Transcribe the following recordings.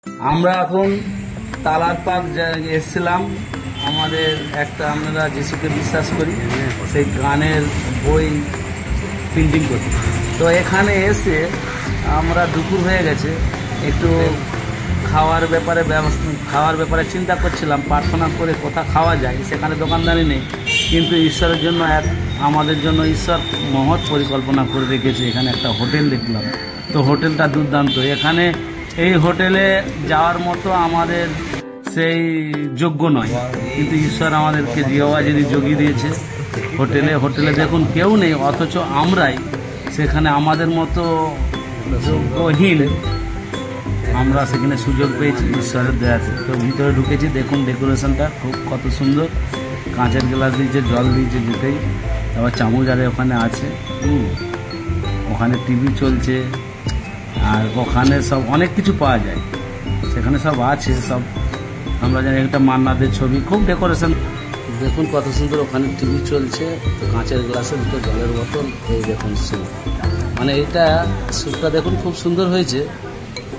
আমরা এখন তালার পার্ক এসেছিলাম। আমাদের একটা, আমরা যিশুকে বিশ্বাস করি, সেই গানের বই প্রিন্টিং করতে। তো এখানে এসে আমরা দুপুর হয়ে গেছে, একটু খাওয়ার ব্যাপারে চিন্তা করছিলাম, প্রার্থনা করে কোথা খাওয়া যায়। সেখানে দোকানদারি নেই, কিন্তু ঈশ্বরের জন্য আমাদের জন্য ঈশ্বর মহৎ পরিকল্পনা করে রেখেছে। এখানে একটা হোটেল দেখলাম, তো হোটেলটা দুর্দান্ত। এখানে এই হোটেলে যাওয়ার মতো আমাদের সেই যোগ্য নয়, কিন্তু ঈশ্বর আমাদেরকে জিহোবা যিনি জগিয়ে দিয়েছে। হোটেলে দেখুন কেউ নেই, অথচ আমরাই সেখানে আমাদের মতো যোগ্যহীন আমরা সেখানে সুযোগ পেয়েছি ঈশ্বরের দয়াতে। তো ভিতরে ঢুকেছি, দেখুন ডেকোরেশনটা কত সুন্দর। কাঁচের গ্লাস দিয়েছে, জল দিয়েছে দুটোই, তারপর চামচ আরে ওখানে আছে। ওখানে টিভি চলছে, আর ওখানে সব অনেক কিছু পাওয়া যায়, সেখানে সব আছে। সব আমরা জানি, একটা মান্নাদের ছবি, খুব ডেকোরেশন। দেখুন কত সুন্দর, ওখানে টিভি চলছে, কাঁচের গ্লাসে দুটো জলের বোতল। এই দেখুন স্যুপ, মানে এটা স্যুপটা দেখুন খুব সুন্দর হয়েছে।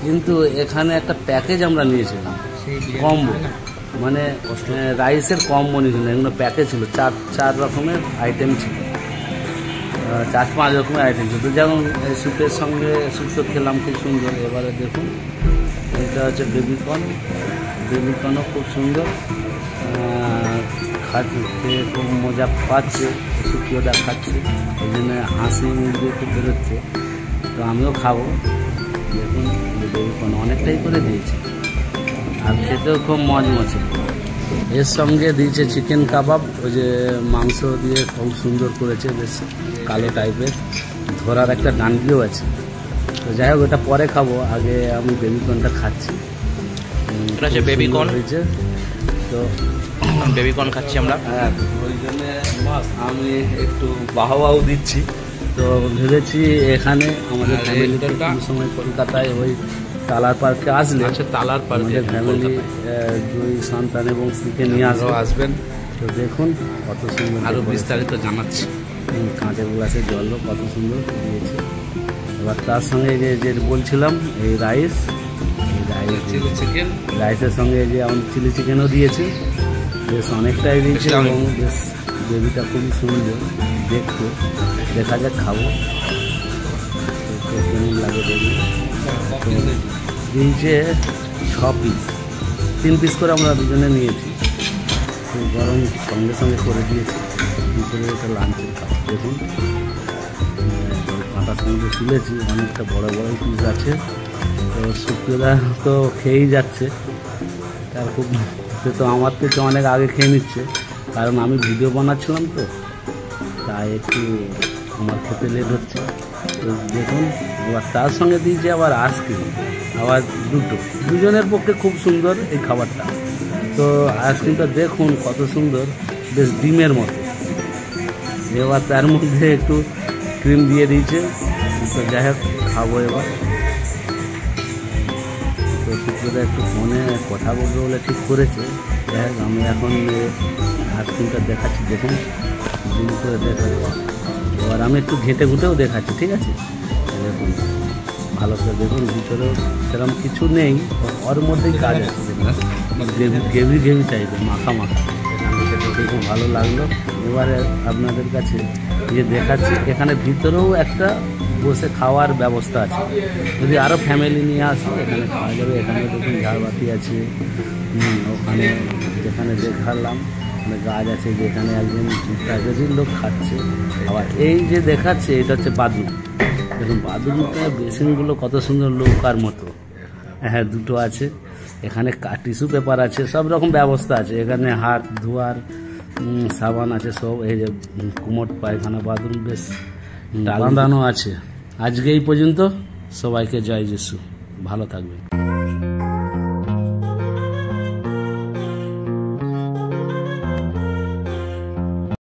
কিন্তু এখানে একটা প্যাকেজ আমরা নিয়েছিলাম, কম্বো, মানে রাইসের কম্বো নিয়েছিলাম। এগুলো প্যাকেজ ছিল, চার রকমের আইটেম ছিল, 4-5 রকমের আইটেম ছিল। তো যেমন এই স্যুপের সঙ্গে স্যুপ তো খেলাম, খুব সুন্দর। এবারে দেখুন, এটা হচ্ছে বেবিকর্নও খুব সুন্দর, খাচ্ছে, খুব মজা পাচ্ছে, শুকিয়ে দেখাচ্ছে, এই জন্য হাসি মুখ দিয়ে খুব বেরোচ্ছে। তো আমিও খাবো। দেখুন বেবিকর্ন অনেকটাই করে দিয়েছে, আর খেতেও খুব মজমচে। এর সঙ্গে দিয়েছে চিকেন কাবাব, ওই যে মাংস দিয়ে খুব সুন্দর করেছে, বেশ কালো টাইপের, ধরার একটা ডান্ডিও আছে। তো যাই হোক, ওটা পরে খাবো, আগে আমি বেবিকর্নটা খাচ্ছি। বেবিকর্ন হয়েছে, তো বেবিকর্ন খাচ্ছি আমরা। হ্যাঁ, ওই জন্য আমি একটু বাহবাও দিচ্ছি। তো ভেবেছি এখানে আমাদের ফ্যামিলিতে সময় কলকাতায় ওই তালার পার্কে আসলে, তালার পার্কে আমাদের ফ্যামিলি 2 সন্তান এবং স্ত্রীকে নিয়ে আসবেন। তো দেখুন কত সুন্দর, আরো বিস্তারিত জানাচ্ছি। কাঁচের গ্লাসে জলও কত সুন্দর দিয়েছে। এবার তার সঙ্গে যে বলছিলাম, এই চিলি চিকেন, রাইসের সঙ্গে যে আমার চিলি চিকেনও দিয়েছে, বেশ অনেকটাই দিয়েছে। এবং বেশ গ্রেভিটা খুবই সুন্দর দেখতে। দেখা যাক খাবো কেমন লাগে দেখি। দিয়েছে 6 পিস, 3 পিস করে আমরা দুজনে নিয়েছি। খুব গরম, সঙ্গে সঙ্গে করে দিয়েছি। দুপুরে এটা লাঞ্চের খাবার। দেখুন কাঁটার সঙ্গে তুলেছি, অনেকটা বড় বড় পিস আছে। তো শুক্রদা তো খেয়েই যাচ্ছে, তার খুব, তো আমার থেকে অনেক আগে খেয়ে নিচ্ছে, কারণ আমি ভিডিও বানাচ্ছিলাম, তো তাই একটু আমার খেতে লেট হচ্ছে। তো দেখুন, এবার তার সঙ্গে দিয়েছে আবার আইসক্রিম, আবার দুজনের পক্ষে খুব সুন্দর এই খাবারটা। তো আইসক্রিমটা দেখুন কত সুন্দর, বেশ ডিমের মতো। এবার তার মধ্যে একটু ক্রিম দিয়ে দিয়েছে। তো যাই হোক, খাবো এবার। তো শুক্রটা একটু ফোনে কথা বলবে বলে ঠিক করেছে। যাই হোক, আমি এখন আইসক্রিমটা দেখাচ্ছি, দেখুন জুম করে দেখাচ্ছি। এবার আমি একটু ঘেঁটে ঘুটেও দেখাচ্ছি, ঠিক আছে? দেখুন ভালো করে দেখুন, ভিতরেও সেরকম কিছু নেই, ওর মধ্যেই কাজ আছে। গ্রেভি টাইপের, মাখা এখানে সেটা খুব ভালো লাগলো। এবারে আপনাদের কাছে যে দেখাচ্ছি, এখানে ভিতরেও একটা বসে খাওয়ার ব্যবস্থা আছে। যদি আরও ফ্যামিলি নিয়ে আসো, এখানে খাওয়া যাবে। এখানে দেখুন ঝাড়বাতি আছে, ওখানে যেখানে দেখালাম গাছ আছে, যেখানে একজন প্যাকেজির লোক খাচ্ছে। আবার এই যে দেখাচ্ছে, এটা হচ্ছে বাথরুম। দেখুন বাথরুমটা বেসিনগুলো কত সুন্দর, নৌকার মতো। হ্যাঁ, 2টো আছে। এখানে টিস্যু পেপার আছে, সব রকম ব্যবস্থা আছে। এখানে হাত ধোয়ার সাবান আছে সব। এই যে কুমোট পায়খানা, বাথরুম বেশ বাঁধানো আছে। আজকে এই পর্যন্ত, সবাইকে জয় যিশু, ভালো থাকবেন।